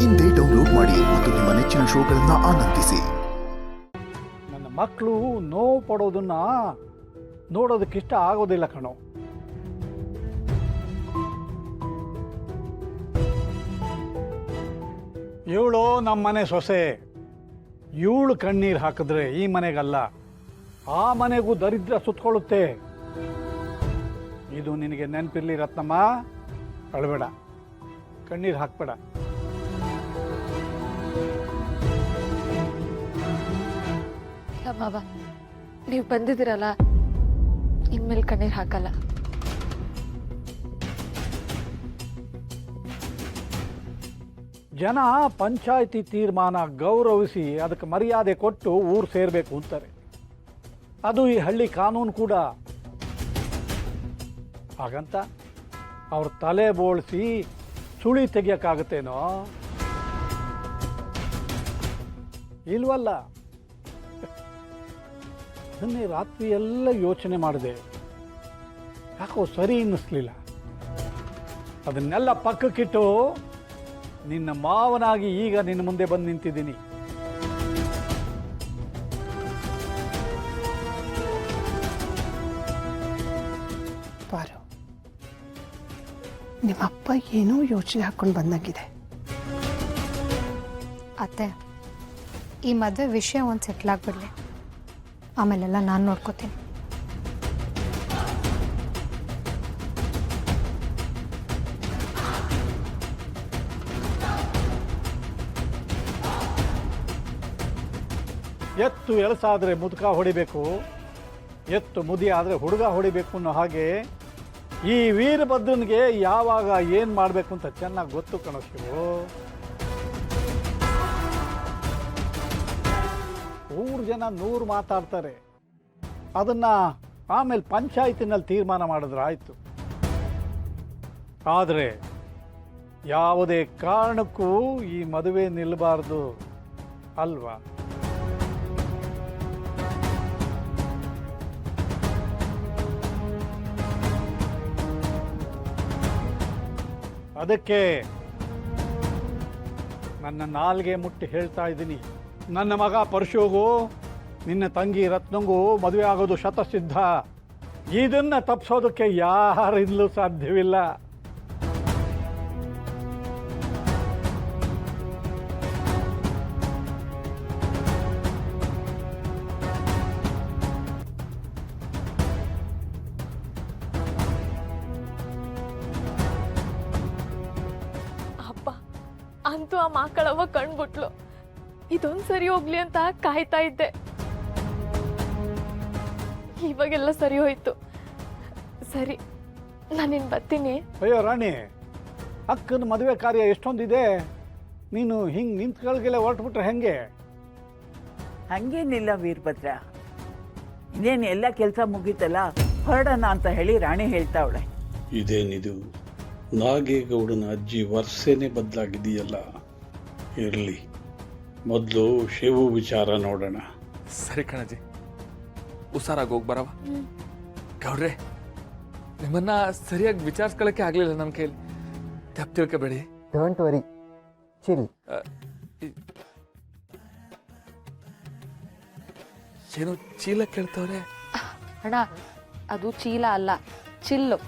ಇಂದೇ ಡೌನ್ಲೋಡ್ ಮಾಡಿ ಮತ್ತು ನಿಮ್ಮ ನೆಚ್ಚಿನ ಶೋಗಳನ್ನು ಆನಂದಿಸಿ. ನನ್ನ ಮಕ್ಕಳು ನೋವು ಪಡೋದನ್ನ ನೋಡೋದಕ್ಕಿಷ್ಟ ಆಗೋದಿಲ್ಲ ಕಣೋ. ಇವಳು ನಮ್ಮನೆ ಸೊಸೆ. ಇವಳು ಕಣ್ಣೀರು ಹಾಕಿದ್ರೆ ಈ ಮನೆಗಲ್ಲ, ಆ ಮನೆಗೂ ದರಿದ್ರ ಸುತ್ತಕೊಳ್ಳುತ್ತೆ. ಇದು ನಿನಗೆ ನೆನಪಿರ್ಲಿ ರತ್ನಮ್ಮ. ಅಳಬೇಡ, ಕಣ್ಣೀರು ಹಾಕ್ಬೇಡ. ಮಾವ, ನೀವು ಬಂದಿದ್ದೀರಲ್ಲ, ಇನ್ಮೇಲೆ ಕಣ್ಣೀರು ಹಾಕಲ್ಲ. ಜನ ಪಂಚಾಯಿತಿ ತೀರ್ಮಾನ ಗೌರವಿಸಿ ಅದಕ್ಕೆ ಮರ್ಯಾದೆ ಕೊಟ್ಟು ಊರು ಸೇರಬೇಕು ಅಂತಾರೆ. ಅದು ಈ ಹಳ್ಳಿ ಕಾನೂನು ಕೂಡ. ಹಾಗಂತ ಅವ್ರ ತಲೆ ಬೋಳಿಸಿ ಸುಳಿ ತೆಗಿಯಕ್ಕಾಗತ್ತೇನೋ? ಇಲ್ವಲ್ಲ. ಅದನ್ನೇ ರಾತ್ರಿ ಎಲ್ಲ ಯೋಚನೆ ಮಾಡಿದೆ, ಯಾಕೋ ಸರಿ ಅನ್ನಿಸ್ಲಿಲ್ಲ. ಅದನ್ನೆಲ್ಲ ಪಕ್ಕಕ್ಕಿಟ್ಟು ನಿನ್ನ ಮಾವನಾಗಿ ಈಗ ನಿನ್ನ ಮುಂದೆ ಬಂದು ನಿಂತಿದ್ದೀನಿ. ಪಾರು, ನಿಮ್ಮಪ್ಪ ಏನೋ ಯೋಚನೆ ಹಾಕೊಂಡು ಬಂದಂಗಿದೆ. ಅತ್ತೆ, ಈ ಮದುವೆ ವಿಷಯ ಒಂದು ಸೆಟ್ಲ್ ಆಗಿಬಿಡಲಿ, ಆಮೇಲೆಲ್ಲ ನಾನು ನೋಡ್ಕೋತೀನಿ. ಎತ್ತು ಎಳಸಾದ್ರೆ ಮುದುಕ ಹೊಡಿಬೇಕು, ಎತ್ತು ಮುದಿ ಆದರೆ ಹುಡುಗ ಹೊಡಿಬೇಕು ಅನ್ನೋ ಹಾಗೆ ಈ ವೀರಭದ್ರನಿಗೆ ಯಾವಾಗ ಏನು ಮಾಡಬೇಕು ಅಂತ ಚೆನ್ನಾಗಿ ಗೊತ್ತು ಕಣೋ ಶಿವು. ಊರು ಜನ 100 ಮಾತಾಡ್ತಾರೆ, ಅದನ್ನ ಆಮೇಲೆ ಪಂಚಾಯತಿನಲ್ಲಿ ತೀರ್ಮಾನ ಮಾಡಿದ್ರೆ ಆಯ್ತು. ಆದರೆ ಯಾವುದೇ ಕಾರಣಕ್ಕೂ ಈ ಮದುವೆ ನಿಲ್ಲಬಾರ್ದು ಅಲ್ವಾ? ಅದಕ್ಕೆ ನನ್ನ ನಾಲ್ಗೆ ಮುಟ್ಟಿ ಹೇಳ್ತಾ ಇದ್ದೀನಿ, ನನ್ನ ಮಗ ಪರಶುಗೂ ನಿನ್ನ ತಂಗಿ ರತ್ನಂಗೂ ಮದುವೆ ಆಗೋದು ಶತಸಿದ್ಧ. ಇದನ್ನ ತಪ್ಪಿಸೋದಕ್ಕೆ ಯಾರಿಂದಲೂ ಸಾಧ್ಯವಿಲ್ಲ. ಅಂತೂ ಆ ಮಕ್ಕಳವ್ವ ಕಣ್ಬಿಟ್ಲು. ಇದೊಂದು ಸರಿ ಹೋಗ್ಲಿ ಅಂತ ಕಾಯ್ತಾ ಇದ್ದೆ. ಇವಾಗೆಲ್ಲ ಸರಿ ಹೋಯ್ತು. ಸರಿ, ನಾನಿನ್ ಬರ್ತೀನಿ. ಅಯ್ಯೋ ರಾಣಿ, ಅಕ್ಕನ ಮದುವೆ ಕಾರ್ಯ ಎಷ್ಟೊಂದಿದೆ, ನೀನು ಹಿಂಗೆ ನಿಂತ್ಗಳಿಗೆಲ್ಲ ಹೊರಟ್ಬಿಟ್ರೆ ಹೆಂಗೆ? ಹಂಗೇನಿಲ್ಲ ವೀರಭದ್ರ, ಇನ್ನೇನು ಎಲ್ಲ ಕೆಲಸ ಮುಗೀತಲ್ಲ, ಹೊರಡೋಣ ಅಂತ ಹೇಳಿ ರಾಣಿ ಹೇಳ್ತಾವಳೆ. ಇದೇನಿದು, ನಾಗೇಗೌಡನ ಅಜ್ಜಿ ವರ್ಷನೇ ಬದಲಾಗಿದೆಯಲ್ಲ. ಇರಲಿ, ಮೊದಲು ಶಿವು ವಿಚಾರ ನೋಡೋಣ. ಸರಿ ಕಣಜ್ಜಿ, ಹುಷಾರಾಗಿ ಹೋಗಿ ಬರವ. ಗೌಡ್ರೆ, ನಿಮ್ಮನ್ನ ಸರಿಯಾಗಿ ವಿಚಾರಿಸ್ಕೊಳ್ಳೋಕೆ ಆಗ್ಲಿಲ್ಲ ನಮ್ಮ ಕೈಲಿ, ತಪ್ಪು ತಿಳ್ಕೊಬೇಡಿ. Don't worry, chill. ಏನೋ ಚೀಲ ಕೇಳ್ತವ್ರೆ. ಅಣ್ಣ, ಅದು ಚೀಲ ಅಲ್ಲ, ಚಿಲ್ಲು.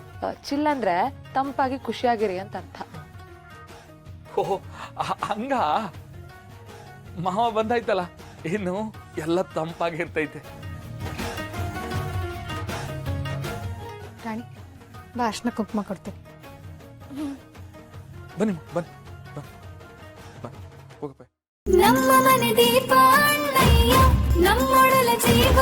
ಚಿಲ್ ಅಂದ್ರೆ ತಂಪಾಗಿ ಖುಷಿಯಾಗಿರಿ ಅಂತ ಅರ್ಥ. ಓಹೋ, ಹಂಗ ಮಾವ ಬಂದಾಯ್ತಲ್ಲ, ಇನ್ನು ಎಲ್ಲ ತಂಪಾಗಿರ್ತೈತೆ. ರಾಣಿ ಬಾ, ಅರ್ಶಿನ ಕುಂಕುಮ ಕೊಡ್ತೀನಿ. ಬನ್ನಿ ಬನ್ನಿ ಬನ್ನಿ, ಹೋಗಪ್ಪ. ನಮ್ಮ ಮನೆ ದೀಪ ಅಣ್ಣಯ್ಯ, ನಮ್ಮೊಡಲ ಜೀವ